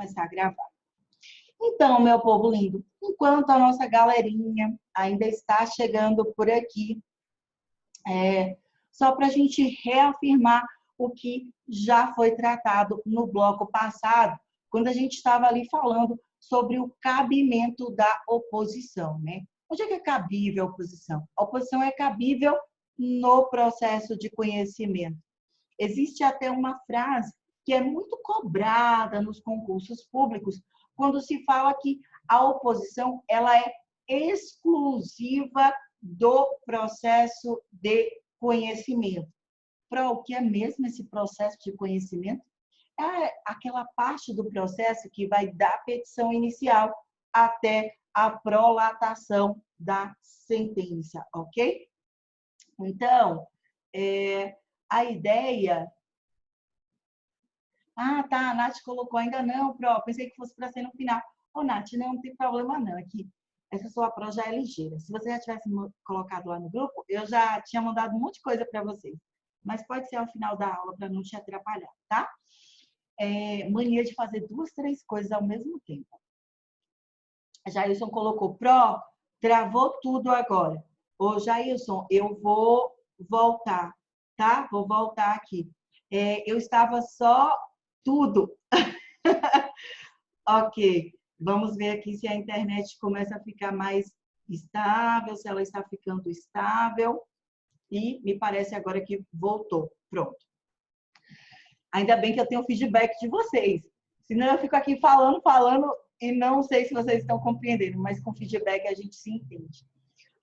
começar a gravar. Então, meu povo lindo, enquanto a nossa galerinha ainda está chegando por aqui, só para a gente reafirmar o que já foi tratado no bloco passado, quando a gente estava ali falando sobre o cabimento da oposição, né? Onde é que é cabível a oposição? A oposição é cabível no processo de conhecimento. Existe até uma frase que é muito cobrada nos concursos públicos, quando se fala que a oposição ela é exclusiva do processo de conhecimento. Para o que é mesmo esse processo de conhecimento? É aquela parte do processo que vai da petição inicial até a prolatação da sentença, ok? Então, a ideia... Ah, tá, a Nath colocou ainda não, Pro, pensei que fosse para ser no final. Ô, Nath, não tem problema não, aqui. Essa sua Pro já é ligeira. Se você já tivesse colocado lá no grupo, eu já tinha mandado um monte de coisa para vocês. Mas pode ser ao final da aula para não te atrapalhar, tá? Mania de fazer 2, 3 coisas ao mesmo tempo. Jailson colocou, Pro, travou tudo agora. Ô, Jailson, eu vou voltar, tá? Vou voltar aqui. Eu estava só tudo. Ok, vamos ver aqui se a internet começa a ficar mais estável, se ela está ficando estável. E me parece agora que voltou. Pronto. Ainda bem que eu tenho feedback de vocês. Senão eu fico aqui falando e não sei se vocês estão compreendendo, mas com feedback a gente se entende.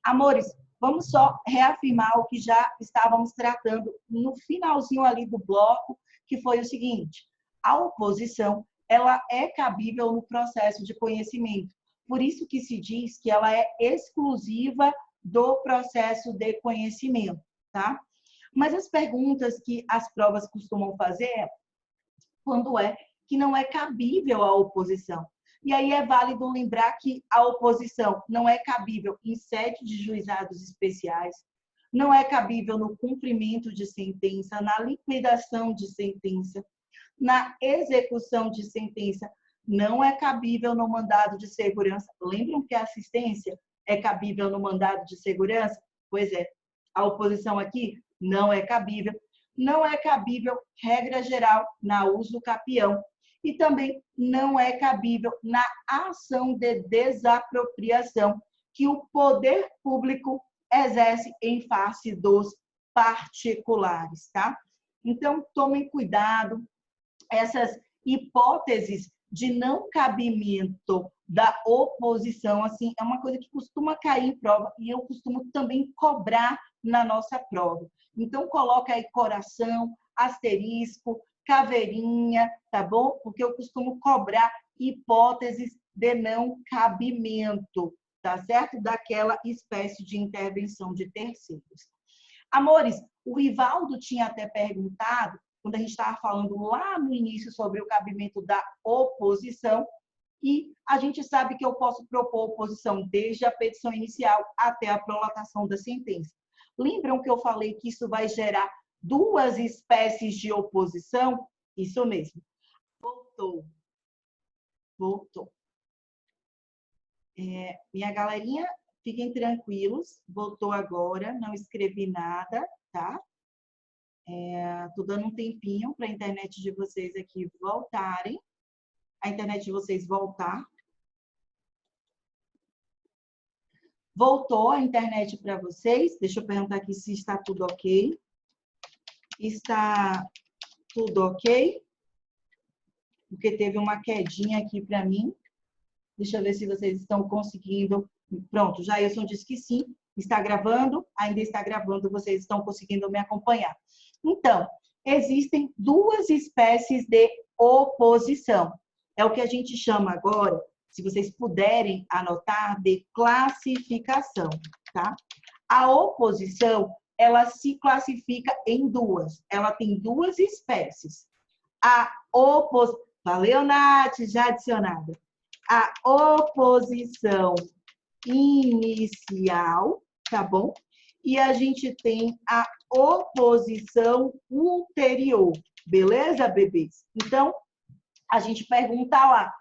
Amores, vamos só reafirmar o que já estávamos tratando no finalzinho ali do bloco, que foi o seguinte: a oposição, ela é cabível no processo de conhecimento. Por isso que se diz que ela é exclusiva do processo de conhecimento, tá? Mas as perguntas que as provas costumam fazer é quando é que não é cabível a oposição. E aí é válido lembrar que a oposição não é cabível em sede de juizados especiais, não é cabível no cumprimento de sentença, na liquidação de sentença, na execução de sentença, não é cabível no mandado de segurança. Lembram que a assistência é cabível no mandado de segurança? Pois é, a oposição aqui não é cabível. Não é cabível, regra geral, na uso capião. E também não é cabível na ação de desapropriação que o poder público exerce em face dos particulares, tá? Então, tomem cuidado. Essas hipóteses de não cabimento da oposição, assim, é uma coisa que costuma cair em prova e eu costumo também cobrar na nossa prova. Então, coloca aí coração, asterisco, caveirinha, tá bom? Porque eu costumo cobrar hipóteses de não cabimento, tá certo? Daquela espécie de intervenção de terceiros. Amores, o Rivaldo tinha até perguntado, quando a gente estava falando lá no início sobre o cabimento da oposição, e a gente sabe que eu posso propor oposição desde a petição inicial até a prolatação da sentença. Lembram que eu falei que isso vai gerar 2 espécies de oposição? Isso mesmo. Voltou. Minha galerinha, fiquem tranquilos. Voltou agora, não escrevi nada, tá? Tô dando um tempinho para a internet de vocês aqui voltarem. A internet de vocês voltar. Voltou a internet para vocês. Deixa eu perguntar aqui se está tudo ok. Está tudo ok? Porque teve uma quedinha aqui para mim. Deixa eu ver se vocês estão conseguindo. Pronto, Jailson disse que sim. Está gravando? Ainda está gravando. Vocês estão conseguindo me acompanhar. Então, existem 2 espécies de oposição. É o que a gente chama agora, se vocês puderem anotar, de classificação, tá? A oposição, ela se classifica em 2. Ela tem 2 espécies. Valeu, Nath, já adicionada. A oposição inicial, tá bom? E a gente tem a oposição ulterior. Beleza, bebês? Então, A gente pergunta lá,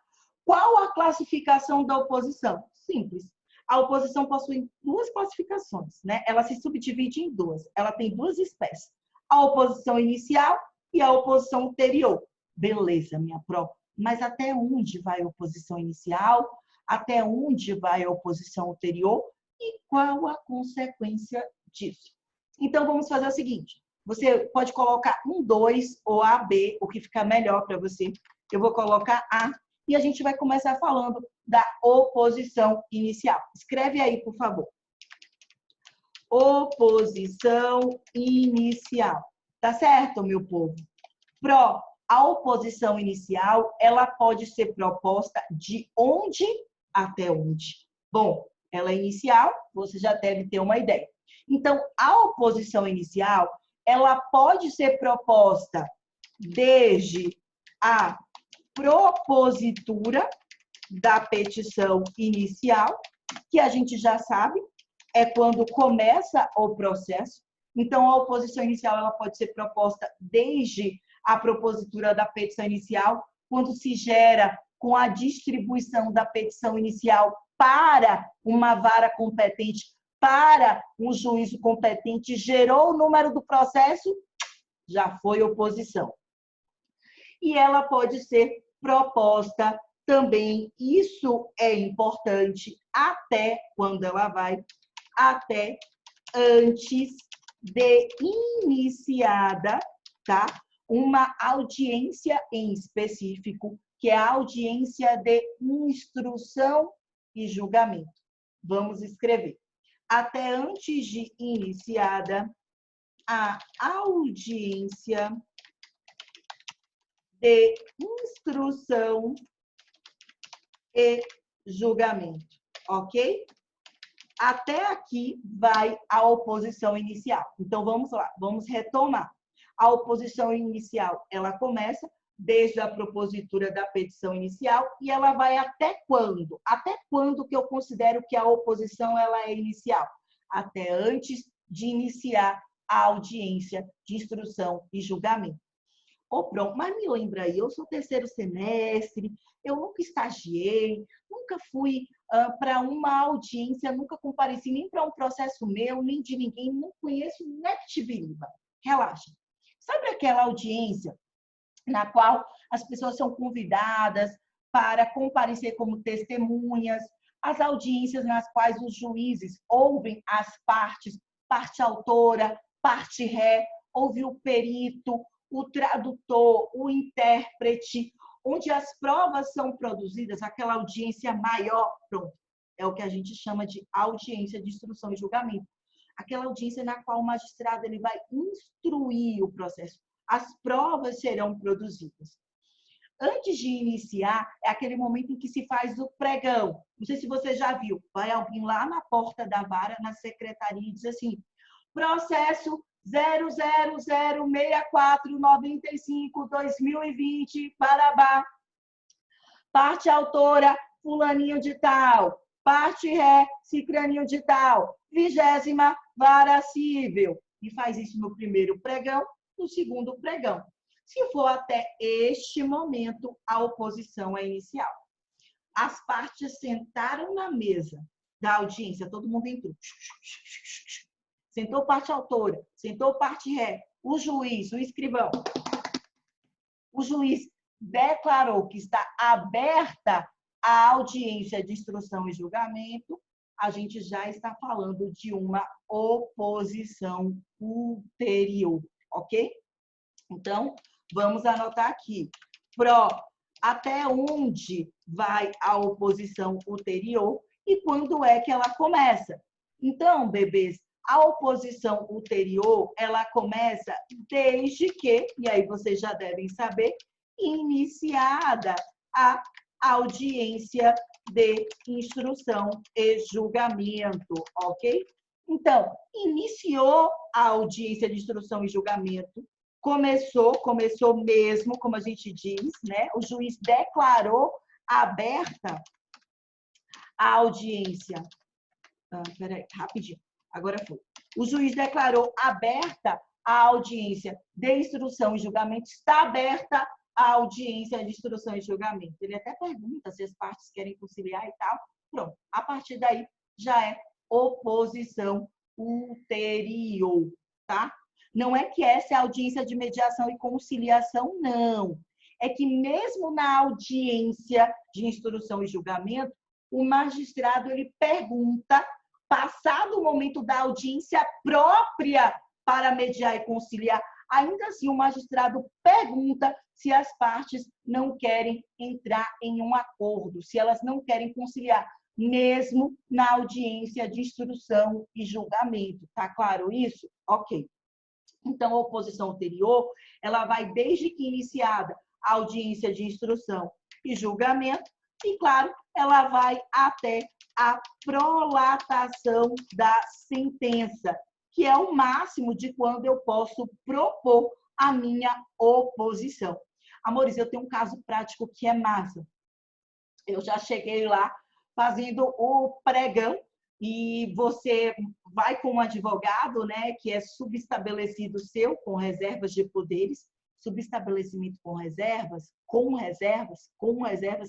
qual a classificação da oposição? Simples. A oposição possui duas classificações, né? Ela se subdivide em duas. Ela tem duas espécies. A oposição inicial e a oposição ulterior. Beleza, minha prova. Mas até onde vai a oposição inicial? Até onde vai a oposição ulterior? E qual a consequência disso? Então, vamos fazer o seguinte. Você pode colocar um 2 ou AB, o que fica melhor para você. Eu vou colocar A e a gente vai começar falando da oposição inicial. Escreve aí, por favor. Oposição inicial. Tá certo, meu povo? A oposição inicial, ela pode ser proposta de onde até onde? Bom, ela é inicial, você já deve ter uma ideia. Então, a oposição inicial, ela pode ser proposta desde a propositura da petição inicial, que a gente já sabe, é quando começa o processo. Então, a oposição inicial ela pode ser proposta desde a propositura da petição inicial, quando se gera com a distribuição da petição inicial para uma vara competente, para um juízo competente, gerou o número do processo, já foi oposição. E ela pode ser proposta também, isso é importante, até quando ela vai, até antes de iniciada, tá? Uma audiência em específico, que é a audiência de instrução e julgamento. Vamos escrever. Até antes de iniciada, a audiência de instrução e julgamento, ok? Até aqui vai a oposição inicial. Então, vamos lá, vamos retomar. A oposição inicial, ela começa desde a propositura da petição inicial e ela vai até quando? Até quando que eu considero que a oposição ela é inicial? Até antes de iniciar a audiência de instrução e julgamento. Pronto, mas me lembra aí, eu sou terceiro semestre, eu nunca estagiei, nunca fui para uma audiência, nunca compareci nem para um processo meu, nem de ninguém, não conheço Neptibiriba. Relaxa. Sabe aquela audiência na qual as pessoas são convidadas para comparecer como testemunhas, as audiências nas quais os juízes ouvem as partes, parte autora, parte ré, ouve o perito, o tradutor, o intérprete, onde as provas são produzidas, aquela audiência maior, pronto, é o que a gente chama de audiência de instrução e julgamento. Aquela audiência na qual o magistrado ele vai instruir o processo. As provas serão produzidas. Antes de iniciar, é aquele momento em que se faz o pregão. Não sei se você já viu. Vai alguém lá na porta da vara, na secretaria, e diz assim, processo 0006495-2020, Parabá. Parte autora, fulaninho de tal. Parte ré, cicraninho de tal. 20ª vara civil. E faz isso no primeiro pregão, no segundo pregão. Se for até este momento, a oposição é inicial. As partes sentaram na mesa da audiência, todo mundo entrou. Sentou parte autora, sentou parte ré, o juiz, o escrivão. O juiz declarou que está aberta a audiência de instrução e julgamento, a gente já está falando de uma oposição ulterior, ok? Então, vamos anotar aqui. Até onde vai a oposição ulterior e quando é que ela começa. Então, bebês, a oposição ulterior, ela começa desde que, e aí vocês já devem saber, iniciada a audiência de instrução e julgamento, ok? Então, iniciou a audiência de instrução e julgamento, começou mesmo, como a gente diz, né? O juiz declarou aberta a audiência. Peraí, rapidinho. Agora foi. O juiz declarou aberta a audiência de instrução e julgamento. Está aberta a audiência de instrução e julgamento. Ele até pergunta se as partes querem conciliar e tal. Pronto. A partir daí, já é oposição ulterior, tá? Não é que essa é a audiência de mediação e conciliação, não. É que mesmo na audiência de instrução e julgamento, o magistrado ele pergunta, passado o momento da audiência própria para mediar e conciliar, ainda assim o magistrado pergunta se as partes não querem entrar em um acordo, se elas não querem conciliar, mesmo na audiência de instrução e julgamento. Tá claro isso? Ok. Então, a oposição ulterior, ela vai desde que iniciada a audiência de instrução e julgamento, e, claro, ela vai até a prolatação da sentença, que é o máximo de quando eu posso propor a minha oposição. Amores, eu tenho um caso prático que é massa. Eu já cheguei lá fazendo o pregão, e você vai com um advogado, né, que é subestabelecido seu, com reservas de poderes. Subestabelecimento com reservas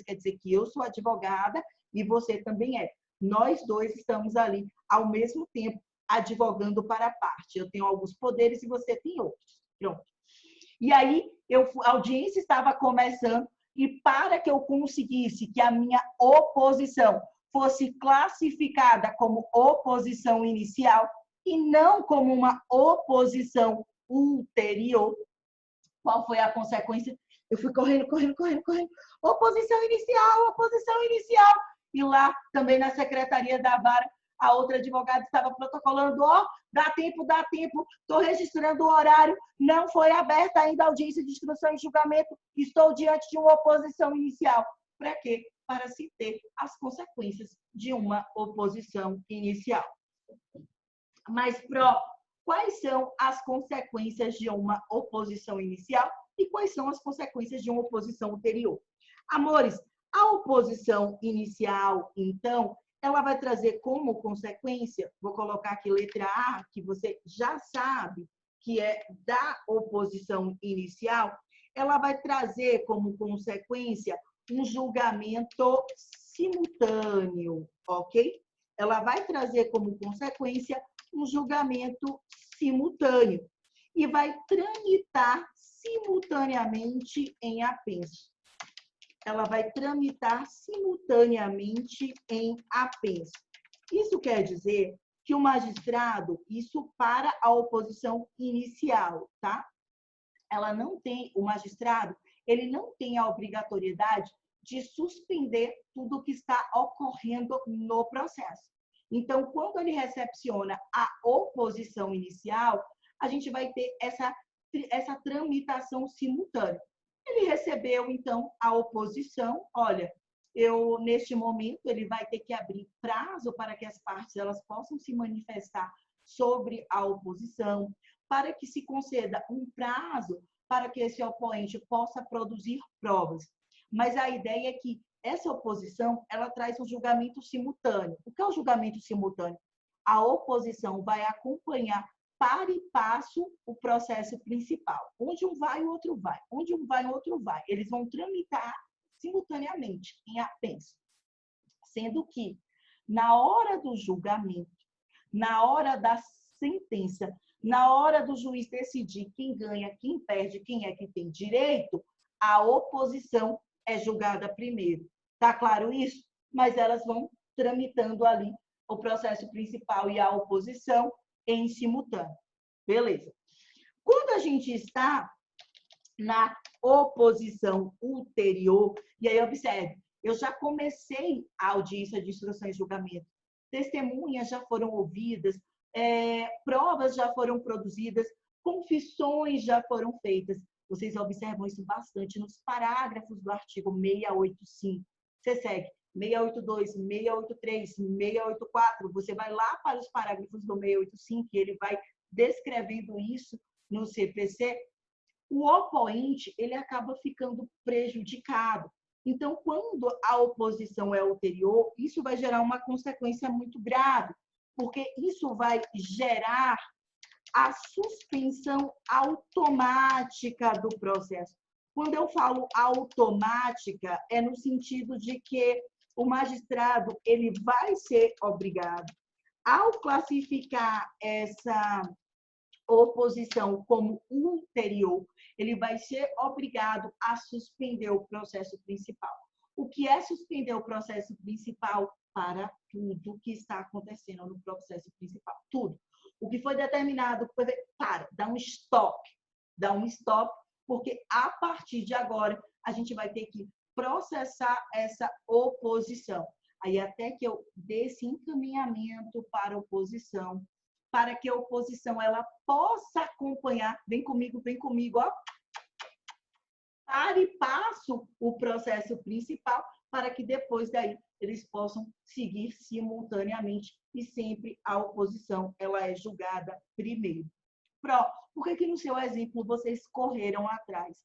quer dizer que eu sou advogada e você também é. Nós dois estamos ali ao mesmo tempo advogando para a parte. Eu tenho alguns poderes e você tem outros. Pronto. E aí, a audiência estava começando, e para que eu conseguisse que a minha oposição fosse classificada como oposição inicial e não como uma oposição ulterior, qual foi a consequência? Eu fui correndo. Oposição inicial. E lá, também na secretaria da vara, a outra advogada estava protocolando, dá tempo, estou registrando o horário, não foi aberta ainda a audiência de instrução e julgamento, estou diante de uma oposição inicial. Para quê? Para se ter as consequências de uma oposição inicial. Mas, quais são as consequências de uma oposição inicial e quais são as consequências de uma oposição ulterior? Amores, a oposição inicial, então, ela vai trazer como consequência, vou colocar aqui letra A, que você já sabe que é da oposição inicial, ela vai trazer como consequência um julgamento simultâneo, ok? Ela vai trazer como consequência um julgamento simultâneo e vai tramitar simultaneamente em apenso. Ela vai tramitar simultaneamente em apenso. Isso quer dizer que o magistrado, isso para a oposição inicial, tá? O magistrado, ele não tem a obrigatoriedade de suspender tudo o que está ocorrendo no processo. Então, quando ele recepciona a oposição inicial, a gente vai ter essa tramitação simultânea. Ele recebeu, então, a oposição. Olha, neste momento, ele vai ter que abrir prazo para que as partes elas possam se manifestar sobre a oposição, para que se conceda um prazo para que esse oponente possa produzir provas. Mas a ideia é que essa oposição, ela traz um julgamento simultâneo. O que é o julgamento simultâneo? A oposição vai acompanhar para e passo o processo principal. Onde um vai, o outro vai. Onde um vai, o outro vai. Eles vão tramitar simultaneamente em apenso. Sendo que, na hora do julgamento, na hora da sentença, na hora do juiz decidir quem ganha, quem perde, quem é que tem direito, a oposição é julgada primeiro. Tá claro isso? Mas elas vão tramitando ali o processo principal e a oposição em simultâneo. Beleza. Quando a gente está na oposição ulterior, e aí observe, eu já comecei a audiência de instrução e julgamento, testemunhas já foram ouvidas, provas já foram produzidas, confissões já foram feitas. Vocês observam isso bastante nos parágrafos do artigo 685. Você segue 682, 683, 684, você vai lá para os parágrafos do 685 e ele vai descrevendo isso no CPC. O oponente, ele acaba ficando prejudicado. Então, quando a oposição é ulterior, isso vai gerar uma consequência muito grave, porque isso vai gerar a suspensão automática do processo. Quando eu falo automática, é no sentido de que o magistrado ele vai ser obrigado, ao classificar essa oposição como ulterior, ele vai ser obrigado a suspender o processo principal. O que é suspender o processo principal? Para tudo que está acontecendo no processo principal. Tudo. O que foi determinado, dá um stop, porque a partir de agora a gente vai ter que processar essa oposição. Aí até que eu dê esse encaminhamento para a oposição, para que a oposição ela possa acompanhar, vem comigo, ó, para e passo o processo principal, para que depois daí eles possam seguir simultaneamente e sempre a oposição ela é julgada primeiro. Por que no seu exemplo vocês correram atrás?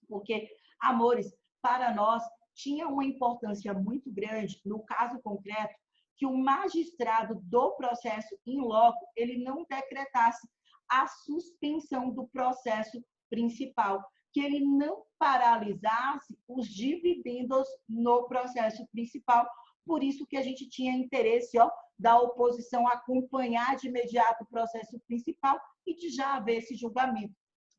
Porque, amores, para nós tinha uma importância muito grande, no caso concreto, que o magistrado do processo in loco, ele não decretasse a suspensão do processo principal, que ele não paralisasse os dividendos no processo principal. Por isso que a gente tinha interesse da oposição acompanhar de imediato o processo principal e de já haver esse julgamento.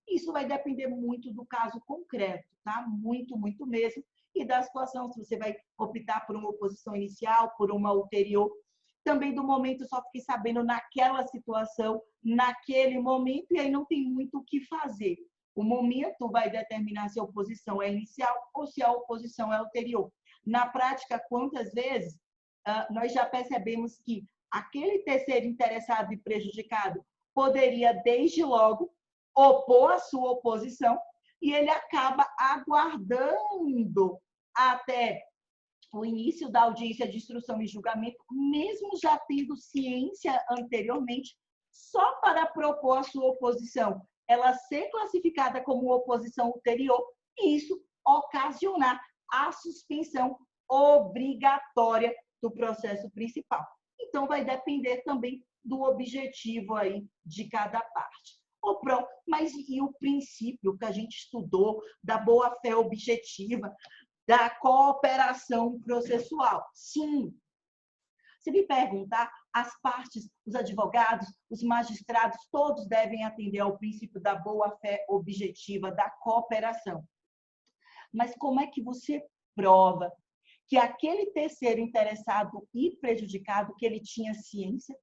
Isso vai depender muito do caso concreto, tá? Muito, muito mesmo. E da situação, se você vai optar por uma oposição inicial, por uma ulterior. Também do momento, eu só fiquei sabendo naquela situação, naquele momento, e aí não tem muito o que fazer. O momento vai determinar se a oposição é inicial ou se a oposição é ulterior. Na prática, quantas vezes nós já percebemos que aquele terceiro interessado e prejudicado poderia, desde logo, opor a sua oposição e ele acaba aguardando até o início da audiência de instrução e julgamento, mesmo já tendo ciência anteriormente, só para propor a sua oposição, ela ser classificada como oposição ulterior e isso ocasionar a suspensão obrigatória do processo principal. Então, vai depender também do objetivo aí de cada parte. Mas e o princípio que a gente estudou da boa-fé objetiva, da cooperação processual? Sim. Se me perguntar, as partes, os advogados, os magistrados, todos devem atender ao princípio da boa-fé objetiva, da cooperação. Mas como é que você prova que aquele terceiro interessado e prejudicado, que ele tinha ciência,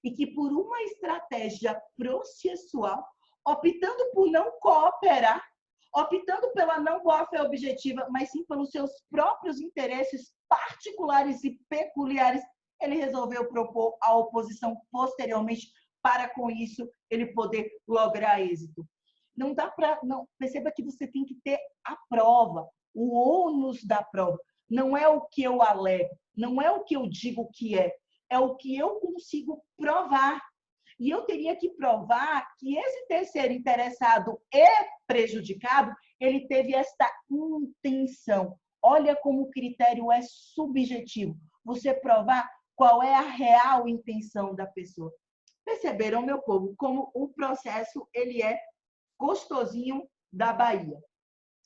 e que por uma estratégia processual, optando por não cooperar, optando pela não boa-fé objetiva, mas sim pelos seus próprios interesses particulares e peculiares, ele resolveu propor a oposição posteriormente para, com isso, ele poder lograr êxito. Não dá para... Perceba que você tem que ter a prova, o ônus da prova. Não é o que eu alego, não é o que eu digo que é o que eu consigo provar. E eu teria que provar que esse terceiro interessado e prejudicado, ele teve esta intenção. Olha como o critério é subjetivo. Você provar qual é a real intenção da pessoa. Perceberam, meu povo, como o processo ele é gostosinho da Bahia.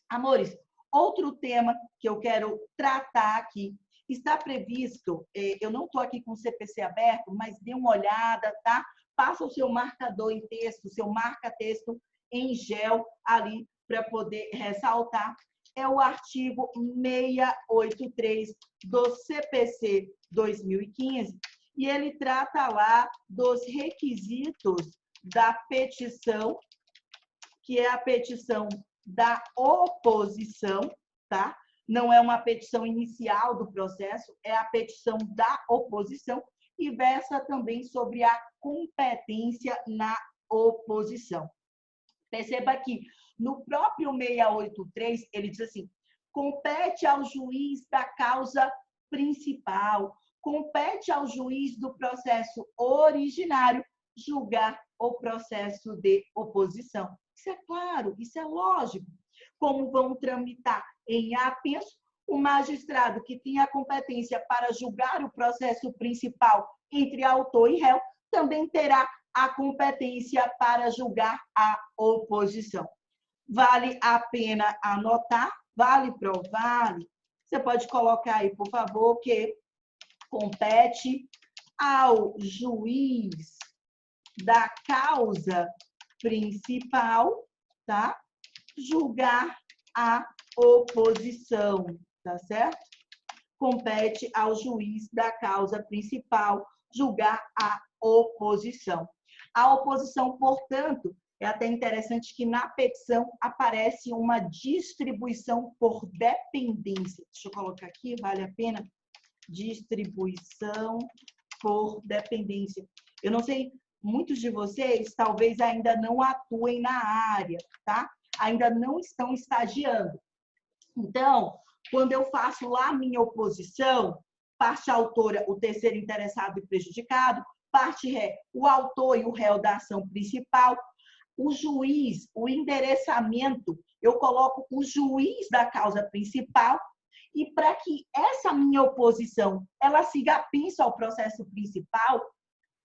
Amores, outro tema que eu quero tratar aqui, está previsto, eu não estou aqui com o CPC aberto, mas dê uma olhada, tá? Passa o seu marcador em texto, seu marca-texto em gel ali para poder ressaltar. É o artigo 683 do CPC 2015 e ele trata lá dos requisitos da petição, que é a petição da oposição, tá? Não é uma petição inicial do processo, é a petição da oposição e versa também sobre a competência na oposição. Perceba que no próprio 683, ele diz assim, compete ao juiz da causa principal, compete ao juiz do processo originário julgar o processo de oposição. Isso é claro, isso é lógico. Como vão tramitar em apenso, o magistrado que tem a competência para julgar o processo principal entre autor e réu também terá a competência para julgar a oposição. Vale a pena anotar, vale provar. Você pode colocar aí, por favor, que compete ao juiz da causa principal, tá? Julgar a oposição, tá certo? Compete ao juiz da causa principal julgar a oposição. A oposição, portanto, é até interessante que na petição aparece uma distribuição por dependência. Deixa eu colocar aqui, vale a pena? Distribuição por dependência. Eu não sei, muitos de vocês talvez ainda não atuem na área, tá? Ainda não estão estagiando. Então, quando eu faço lá a minha oposição, parte autora, o terceiro interessado e prejudicado, parte ré, o autor e o réu da ação principal, o juiz, o endereçamento, eu coloco o juiz da causa principal, e para que essa minha oposição ela siga apenso ao processo principal,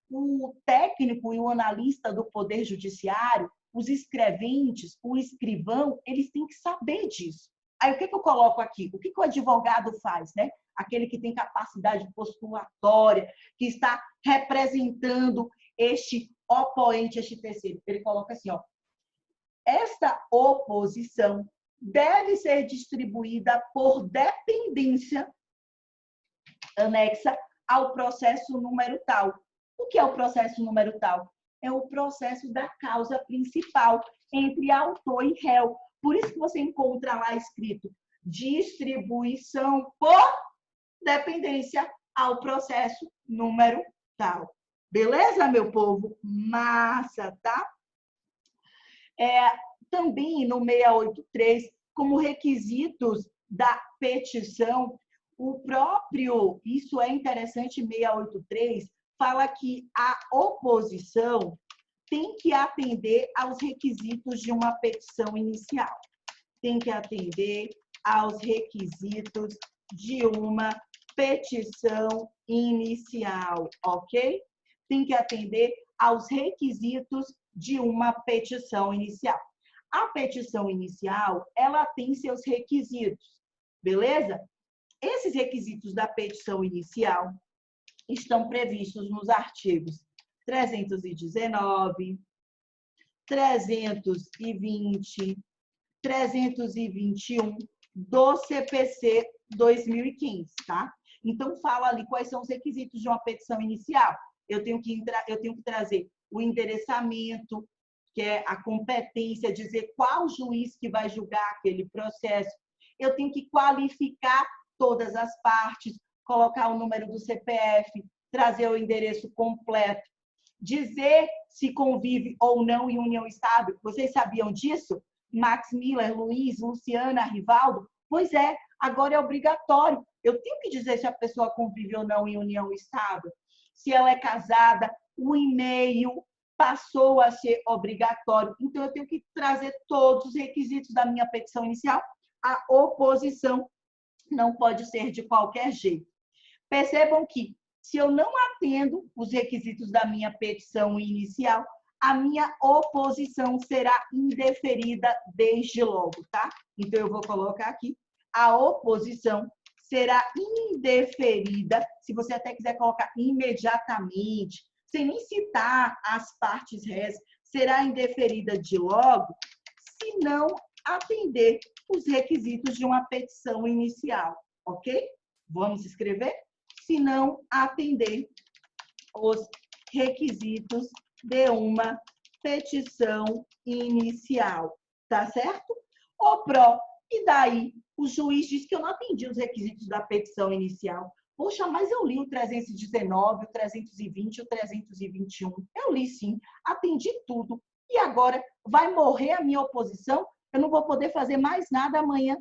o técnico e o analista do Poder Judiciário, os escreventes, o escrivão, eles têm que saber disso. Aí, o que eu coloco aqui? O que o advogado faz, né? Aquele que tem capacidade postulatória, que está representando este oponente, este terceiro. Ele coloca assim, ó. Esta oposição deve ser distribuída por dependência anexa ao processo número tal. O que é o processo número tal? É o processo da causa principal entre autor e réu. Por isso que você encontra lá escrito distribuição por dependência ao processo número tal. Beleza, meu povo? Massa, tá? Também no 683, como requisitos da petição, o próprio, isso é interessante, 683, fala que a oposição tem que atender aos requisitos de uma petição inicial. Tem que atender aos requisitos de uma petição inicial, ok? Tem que atender aos requisitos de uma petição inicial. A petição inicial, ela tem seus requisitos, beleza? Esses requisitos da petição inicial estão previstos nos artigos 319, 320, 321 do CPC 2015, tá? Então, fala ali quais são os requisitos de uma petição inicial. Eu tenho que trazer o endereçamento, que é a competência, dizer qual juiz que vai julgar aquele processo. Eu tenho que qualificar todas as partes, colocar o número do CPF, trazer o endereço completo, dizer se convive ou não em união estável. Vocês sabiam disso? Max Miller, Luiz, Luciana, Rivaldo? Pois é, agora é obrigatório. Eu tenho que dizer se a pessoa convive ou não em união estável. Se ela é casada, o e-mail passou a ser obrigatório. Então, eu tenho que trazer todos os requisitos da minha petição inicial. A oposição não pode ser de qualquer jeito. Percebam que, se eu não atendo os requisitos da minha petição inicial, a minha oposição será indeferida desde logo, tá? Então, eu vou colocar aqui, a oposição será indeferida, se você até quiser colocar imediatamente, sem nem citar as partes rés, será indeferida de logo, se não atender os requisitos de uma petição inicial, ok? Vamos escrever? Se não atender os requisitos de uma petição inicial, tá certo? O pró, e daí o juiz diz que eu não atendi os requisitos da petição inicial. Poxa, mas eu li o 319, o 320, o 321. Eu li sim, atendi tudo. E agora vai morrer a minha oposição? Eu não vou poder fazer mais nada amanhã.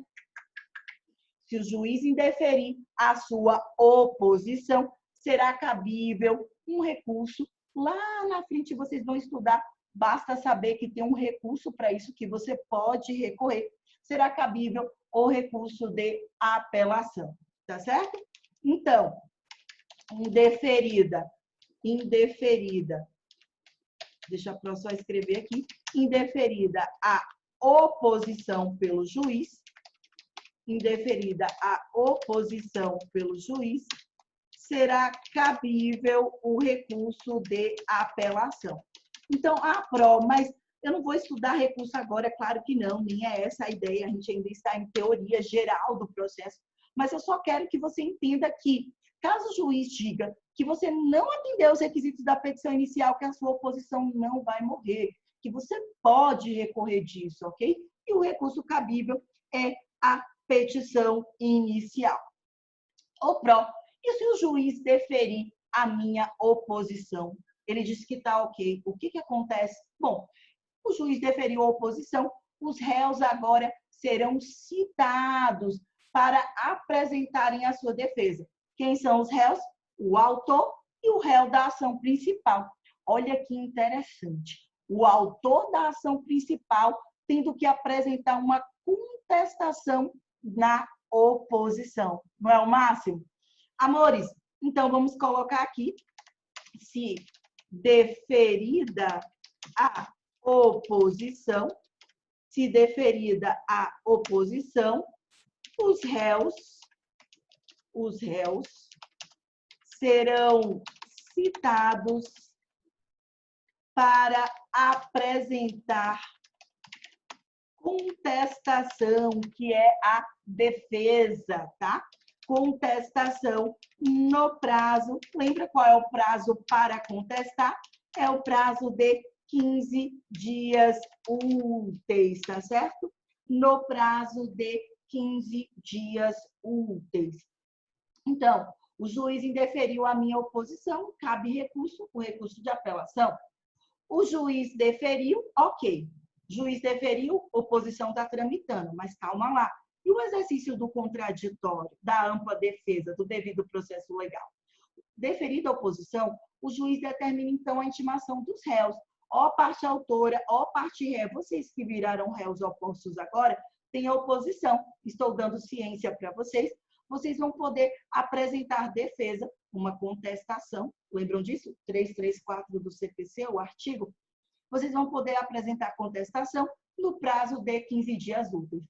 Se o juiz indeferir a sua oposição, será cabível um recurso. Lá na frente vocês vão estudar, basta saber que tem um recurso para isso que você pode recorrer. Será cabível o recurso de apelação, tá certo? Então, indeferida, deixa eu só escrever aqui, indeferida a oposição pelo juiz, indeferida a oposição pelo juiz, será cabível o recurso de apelação. Então, mas eu não vou estudar recurso agora, claro que não, nem é essa a ideia, a gente ainda está em teoria geral do processo, mas eu só quero que você entenda que, caso o juiz diga que você não atendeu os requisitos da petição inicial, que a sua oposição não vai morrer, que você pode recorrer disso, ok? E o recurso cabível é a petição inicial. O pró, e se o juiz deferir a minha oposição? Ele disse que está ok. O que acontece? Bom, o juiz deferiu a oposição, os réus agora serão citados para apresentarem a sua defesa. Quem são os réus? O autor e o réu da ação principal. Olha que interessante. O autor da ação principal tendo que apresentar uma contestação na oposição. Não é o máximo? Amores, então vamos colocar aqui, se deferida a oposição, os réus serão citados para apresentar contestação, que é a defesa, tá? Contestação no prazo. Lembra qual é o prazo para contestar? É o prazo de 15 dias úteis, tá certo? No prazo de 15 dias úteis. Então, o juiz indeferiu a minha oposição, cabe recurso, o recurso de apelação. O juiz deferiu, ok. Juiz deferiu, oposição está tramitando, mas calma lá. E o exercício do contraditório, da ampla defesa, do devido processo legal? Deferida a oposição, o juiz determina, então, a intimação dos réus. Ó parte autora, ó parte ré, vocês que viraram réus opostos agora, têm a oposição. Estou dando ciência para vocês. Vocês vão poder apresentar defesa, uma contestação. Lembram disso? 334 do CPC, o artigo. Vocês vão poder apresentar contestação no prazo de 15 dias úteis.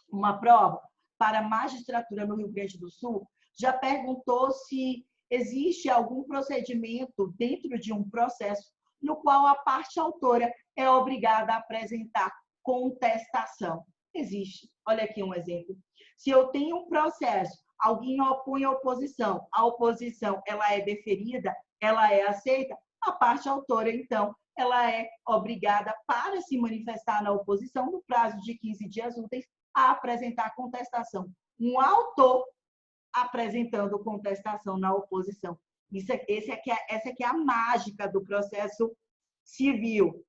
Uma prova para a magistratura no Rio Grande do Sul já perguntou se existe algum procedimento dentro de um processo no qual a parte autora é obrigada a apresentar contestação. Existe. Olha aqui um exemplo. Se eu tenho um processo, alguém opõe a oposição ela é deferida, ela é aceita, a parte autora, então, ela é obrigada, para se manifestar na oposição, no prazo de 15 dias úteis, a apresentar contestação. Um autor apresentando contestação na oposição. Essa aqui é a mágica do processo civil.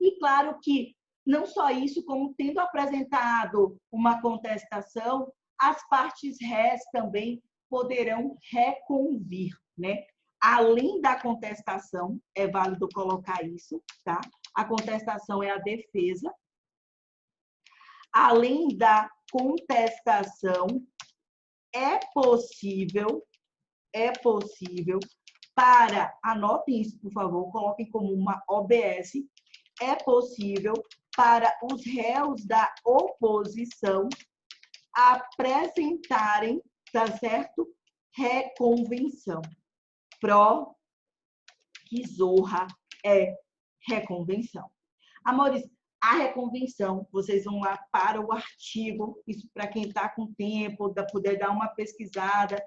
E claro que não só isso, como tendo apresentado uma contestação, as partes rés também poderão reconvir, né? Além da contestação, é válido colocar isso, tá? A contestação é a defesa. Além da contestação, é possível para, anotem isso, por favor, coloquem como uma OBS, é possível para os réus da oposição apresentarem, tá certo? Reconvenção. Que zorra é reconvenção. Amores, a reconvenção, vocês vão lá para o artigo, isso para quem está com tempo, poder dar uma pesquisada,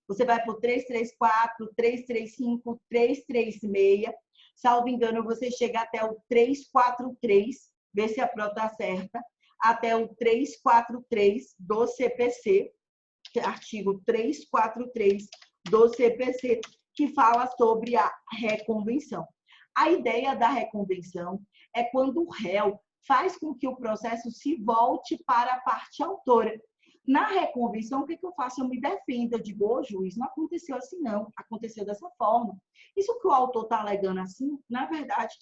você vai para o 334, 335, 336, salvo engano, você chega até o 343, vê se a prova está certa, até o 343 do CPC, artigo 343 do CPC, que fala sobre a reconvenção. A ideia da reconvenção é quando o réu faz com que o processo se volte para a parte autora. Na reconvenção, o que eu faço? Eu me defendo, eu digo, ô juiz, não aconteceu assim não, aconteceu dessa forma. Isso que o autor está alegando assim, na verdade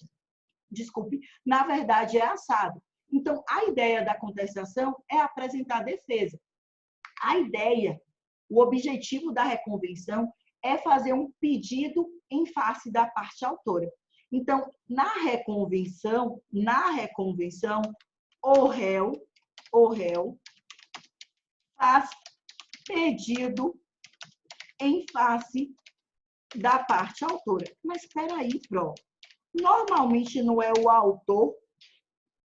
é assado. Então, a ideia da contestação é apresentar a defesa. A ideia, o objetivo da reconvenção é fazer um pedido em face da parte autora. Então, na reconvenção, o réu faz pedido em face da parte autora. Mas espera aí, Pro. Normalmente não é o autor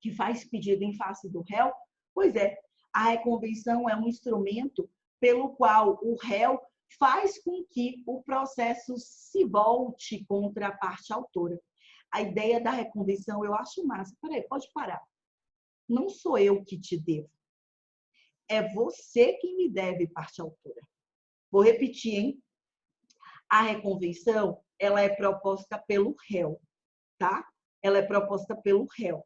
que faz pedido em face do réu? Pois é, a reconvenção é um instrumento pelo qual o réu faz com que o processo se volte contra a parte autora. A ideia da reconvenção eu acho massa. Peraí, pode parar. Não sou eu que te devo. É você quem me deve, parte autora. Vou repetir, hein? A reconvenção, ela é proposta pelo réu, tá? Ela é proposta pelo réu.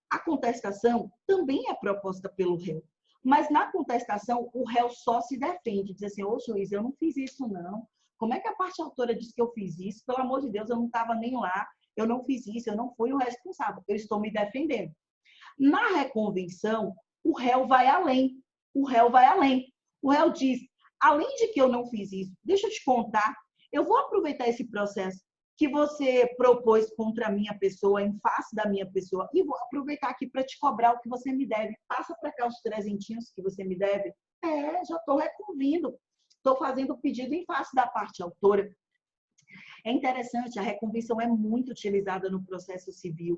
A contestação também é proposta pelo réu. Mas na contestação, o réu só se defende, diz assim, ô juiz, eu não fiz isso não. Como é que a parte autora disse que eu fiz isso? Pelo amor de Deus, eu não estava nem lá, eu não fiz isso, eu não fui o responsável, eu estou me defendendo. Na reconvenção, o réu vai além. O réu vai além. O réu diz, além de que eu não fiz isso, deixa eu te contar, eu vou aproveitar esse processo que você propôs contra a minha pessoa, em face da minha pessoa, e vou aproveitar aqui para te cobrar o que você me deve. Passa para cá os 300 que você me deve. Já estou reconvindo. Estou fazendo o pedido em face da parte autora. É interessante, a reconvenção é muito utilizada no processo civil,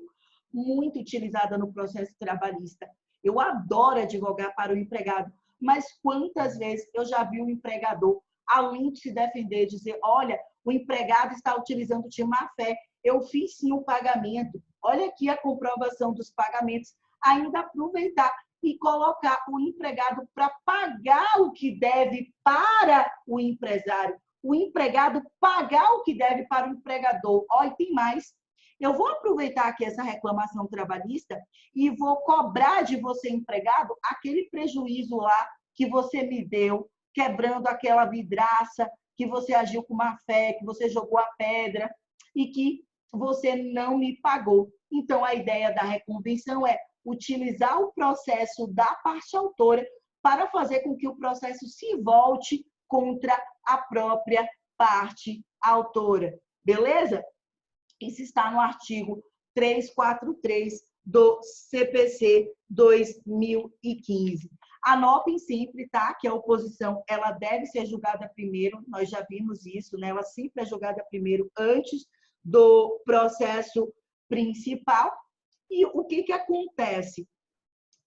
muito utilizada no processo trabalhista. Eu adoro advogar para o empregado, mas quantas vezes eu já vi o empregador, além de se defender, dizer, olha, o empregado está utilizando de má fé, eu fiz sim o pagamento, olha aqui a comprovação dos pagamentos, ainda aproveitar e colocar o empregado para pagar o que deve para o empresário, o empregado pagar o que deve para o empregador. Olha, e tem mais. Eu vou aproveitar aqui essa reclamação trabalhista e vou cobrar de você, empregado, aquele prejuízo lá que você me deu, quebrando aquela vidraça, que você agiu com má fé, que você jogou a pedra e que você não me pagou. Então, a ideia da reconvenção é utilizar o processo da parte autora para fazer com que o processo se volte contra a própria parte autora. Beleza? Isso está no artigo 343 do CPC 2015. Anotem sempre, tá? Que a oposição, ela deve ser julgada primeiro, nós já vimos isso, né? Ela sempre é julgada primeiro, antes do processo principal. E o que acontece?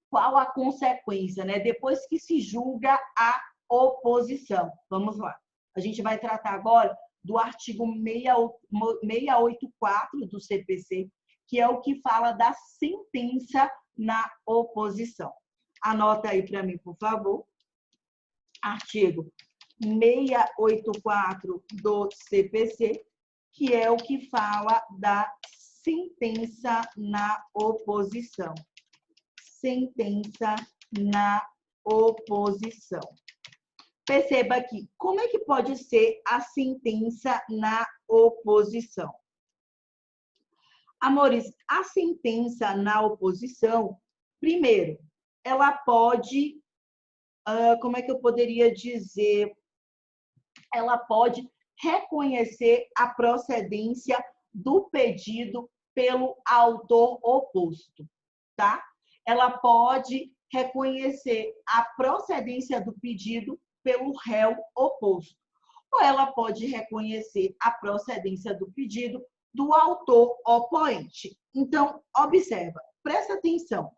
Qual a consequência, né? Depois que se julga a oposição. Vamos lá. A gente vai tratar agora do artigo 684 do CPC, que é o que fala da sentença na oposição. Anota aí para mim, por favor. Artigo 684 do CPC, que é o que fala da sentença na oposição. Sentença na oposição. Perceba aqui, como é que pode ser a sentença na oposição? Amores, a sentença na oposição, primeiro, ela pode, como é que eu poderia dizer? Ela pode reconhecer a procedência do pedido pelo autor oposto, tá? Ela pode reconhecer a procedência do pedido pelo réu oposto. Ou ela pode reconhecer a procedência do pedido do autor oponente. Então, observa, presta atenção.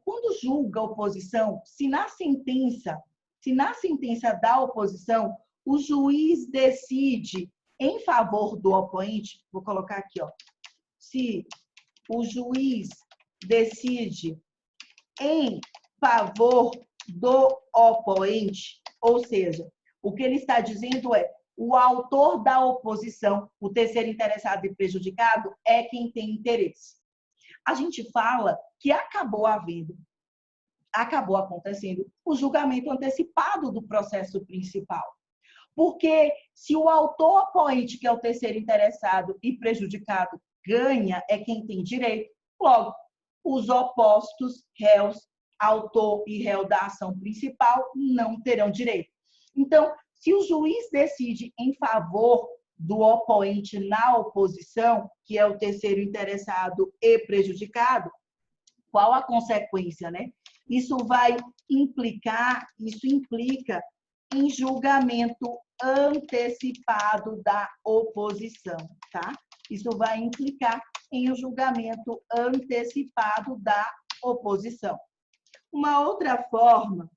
Quando julga a oposição, se na sentença da oposição, o juiz decide em favor do oponente, vou colocar aqui, ó, se o juiz decide em favor do oponente, ou seja, o que ele está dizendo é o autor da oposição, o terceiro interessado e prejudicado, é quem tem interesse. A gente fala que acabou acontecendo o julgamento antecipado do processo principal. Porque se o autor oponente, que é o terceiro interessado e prejudicado, ganha, é quem tem direito, logo, os opostos réus, autor e réu da ação principal, não terão direito. Então, Se o juiz decide em favor do opoente na oposição, que é o terceiro interessado e prejudicado, qual a consequência, né? Isso implica em julgamento antecipado da oposição, tá? Isso vai implicar em um julgamento antecipado da oposição. Uma outra forma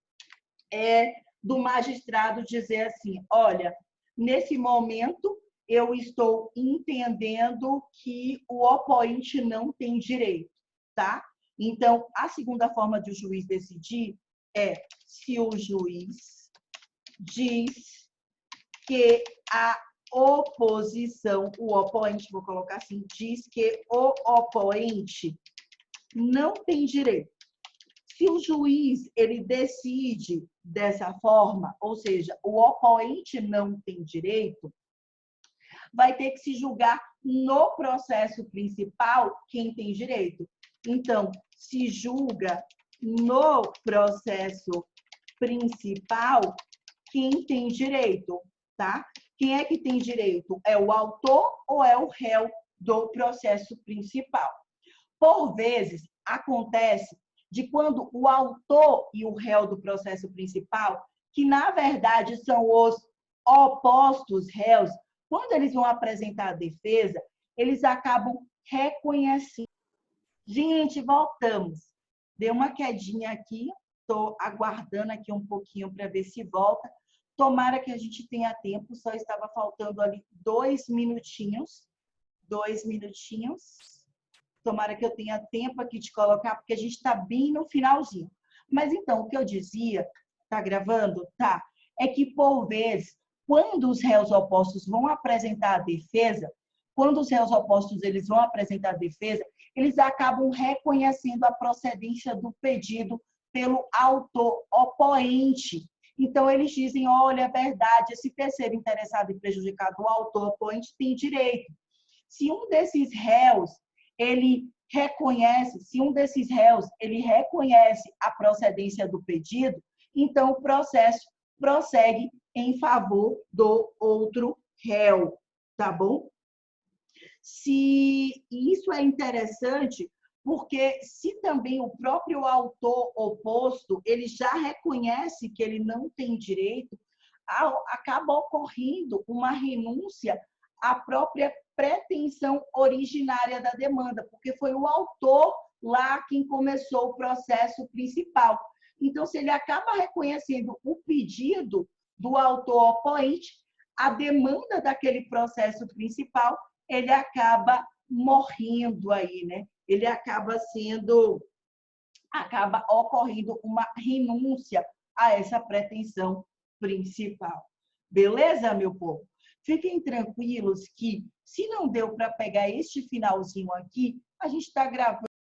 é do magistrado dizer assim, olha, nesse momento eu estou entendendo que o opoente não tem direito, tá? Então, a segunda forma de o juiz decidir é se o juiz diz que a oposição, o opoente, vou colocar assim, diz que o opoente não tem direito. Se o juiz ele decide dessa forma, ou seja, o opoente não tem direito, vai ter que se julgar no processo principal quem tem direito. Então, se julga no processo principal quem tem direito, tá? Quem é que tem direito? É o autor ou é o réu do processo principal? Por vezes, acontece de quando o autor e o réu do processo principal, que na verdade são os opostos réus, quando eles vão apresentar a defesa, eles acabam reconhecendo. Gente, voltamos. Deu uma quedinha aqui, estou aguardando aqui um pouquinho para ver se volta. Tomara que a gente tenha tempo, só estava faltando ali 2 minutinhos. 2 minutinhos. Tomara que eu tenha tempo aqui de colocar, porque a gente está bem no finalzinho. Mas então, o que eu dizia, tá gravando? Tá. É que, por vezes, quando os réus opostos vão apresentar a defesa, eles acabam reconhecendo a procedência do pedido pelo autor opoente. Então, eles dizem, olha, é verdade, esse terceiro interessado e prejudicado, o autor opoente, tem direito. Se um desses réus, ele reconhece a procedência do pedido, então o processo prossegue em favor do outro réu, tá bom? Se isso é interessante, porque se também o próprio autor oposto, ele já reconhece que ele não tem direito, acaba ocorrendo uma renúncia à própria pretensão originária da demanda, porque foi o autor lá quem começou o processo principal. Então, se ele acaba reconhecendo o pedido do autor opoente, a demanda daquele processo principal, ele acaba morrendo aí, né? Ele acaba ocorrendo uma renúncia a essa pretensão principal. Beleza, meu povo? Fiquem tranquilos que, se não deu para pegar este finalzinho aqui, a gente está gravando